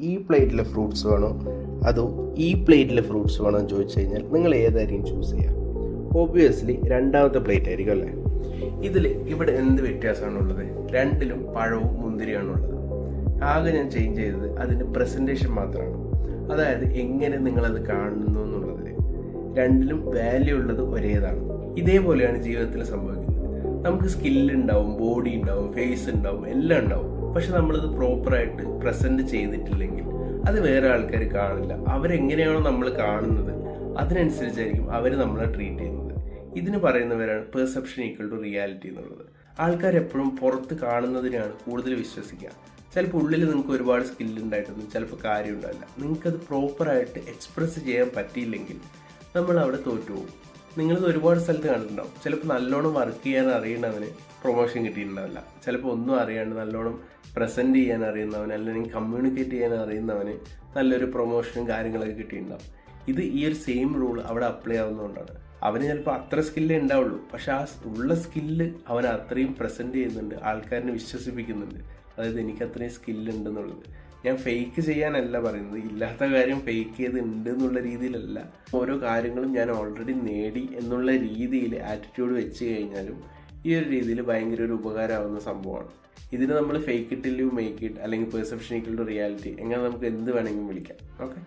ഈ പ്ലേറ്റിലെ ഫ്രൂട്ട്സ് വേണോ അതോ ഈ പ്ലേറ്റിലെ ഫ്രൂട്ട്സ് വേണോ എന്ന് ചോദിച്ചു കഴിഞ്ഞാൽ നിങ്ങൾ ഏതായിരിക്കും ചൂസ് ചെയ്യുക? ഓബ്വിയസ്ലി രണ്ടാമത്തെ പ്ലേറ്റ് ആയിരിക്കും അല്ലേ. ഇവിടെ എന്ത് വ്യത്യാസമാണുള്ളത്? രണ്ടിലും പഴവും മുന്തിരിയാണുള്ളത്. ആകെ ഞാൻ ചേഞ്ച് ചെയ്തത് അതിൻ്റെ പ്രസൻറ്റേഷൻ മാത്രമാണ്. അതായത് എങ്ങനെ നിങ്ങളത് കാണുന്നു എന്നുള്ളതിൽ. രണ്ടിലും വാല്യൂ ഉള്ളത് ഒരേതാണ്. ഇതേപോലെയാണ് ജീവിതത്തിൽ സംഭവിക്കുന്നത്. നമുക്ക് സ്കില്ലുണ്ടാവും, ബോഡി ഉണ്ടാവും, ഫേസ് ഉണ്ടാവും, എല്ലാം ഉണ്ടാവും. പക്ഷെ നമ്മളത് പ്രോപ്പറായിട്ട് പ്രസന്റ് ചെയ്തിട്ടില്ലെങ്കിൽ അത് വേറെ ആൾക്കാർ കാണില്ല. അവരെങ്ങനെയാണോ നമ്മൾ കാണുന്നത് അതിനനുസരിച്ചായിരിക്കും അവർ നമ്മളെ ട്രീറ്റ് ചെയ്യുന്നത്. ഇതിന് പറയുന്നവരാണ് പെർസെപ്ഷൻ ഈക്വൽ ടു റിയാലിറ്റി എന്നുള്ളത്. ആൾക്കാർ എപ്പോഴും പുറത്ത് കാണുന്നതിനാണ് കൂടുതൽ വിശ്വസിക്കുക. ചിലപ്പോൾ ഉള്ളിൽ നിങ്ങൾക്ക് ഒരുപാട് സ്കില്ലുണ്ടായിട്ടൊന്നും ചിലപ്പോൾ കാര്യം ഉണ്ടാവില്ല. നിങ്ങൾക്കത് പ്രോപ്പറായിട്ട് എക്സ്പ്രസ് ചെയ്യാൻ പറ്റിയില്ലെങ്കിൽ നമ്മൾ അവിടെ തോറ്റുപോകും. നിങ്ങളിത് ഒരുപാട് സ്ഥലത്ത് കണ്ടിട്ടുണ്ടാവും. ചിലപ്പോൾ നല്ലോണം വർക്ക് ചെയ്യാൻ അറിയുന്നവന് പ്രൊമോഷൻ കിട്ടിയിട്ടുണ്ടാവില്ല. ചിലപ്പോൾ ഒന്നും അറിയാണ്ട് നല്ലോണം പ്രസൻറ്റ് ചെയ്യാൻ അറിയുന്നവന് അല്ലെങ്കിൽ കമ്മ്യൂണിക്കേറ്റ് ചെയ്യാൻ അറിയുന്നവന് നല്ലൊരു പ്രൊമോഷനും കാര്യങ്ങളൊക്കെ കിട്ടിയിട്ടുണ്ടാവും. ഈ ഒരു സെയിം റൂൾ അവിടെ അപ്ലൈ ആവുന്നതുകൊണ്ടാണ്. അവന് ചിലപ്പോൾ അത്ര സ്കില്ലേ ഉണ്ടാവുള്ളൂ, പക്ഷെ ആ ഉള്ള സ്കില്ല് അവൻ അത്രയും പ്രസൻറ്റ് ചെയ്യുന്നുണ്ട്, ആൾക്കാരിനെ വിശ്വസിപ്പിക്കുന്നുണ്ട്. അതായത് എനിക്ക് അത്രയും സ്കില്ലുണ്ടെന്നുള്ളത്. ഞാൻ ഫേക്ക് ചെയ്യാനല്ല പറയുന്നത്, ഇല്ലാത്ത കാര്യം ഫേക്ക് ചെയ്തുണ്ട് എന്നുള്ള രീതിയിലല്ല. ഓരോ കാര്യങ്ങളും ഞാൻ ഓൾറെഡി നേടി എന്നുള്ള രീതിയിൽ ആറ്റിറ്റ്യൂഡ് വെച്ച് കഴിഞ്ഞാലും ഈ ഒരു രീതിയിൽ ഭയങ്കര ഒരു ഉപകാരമാവുന്ന സംഭവമാണ്. ഇതിന് നമ്മൾ fake it till you make it അല്ലെങ്കിൽ പെർസെപ്ഷൻ ഈക്വൽ ടു റിയാലിറ്റി എങ്ങനെ നമുക്ക് എന്ത് വേണമെങ്കിലും വിളിക്കാം. ഓക്കെ.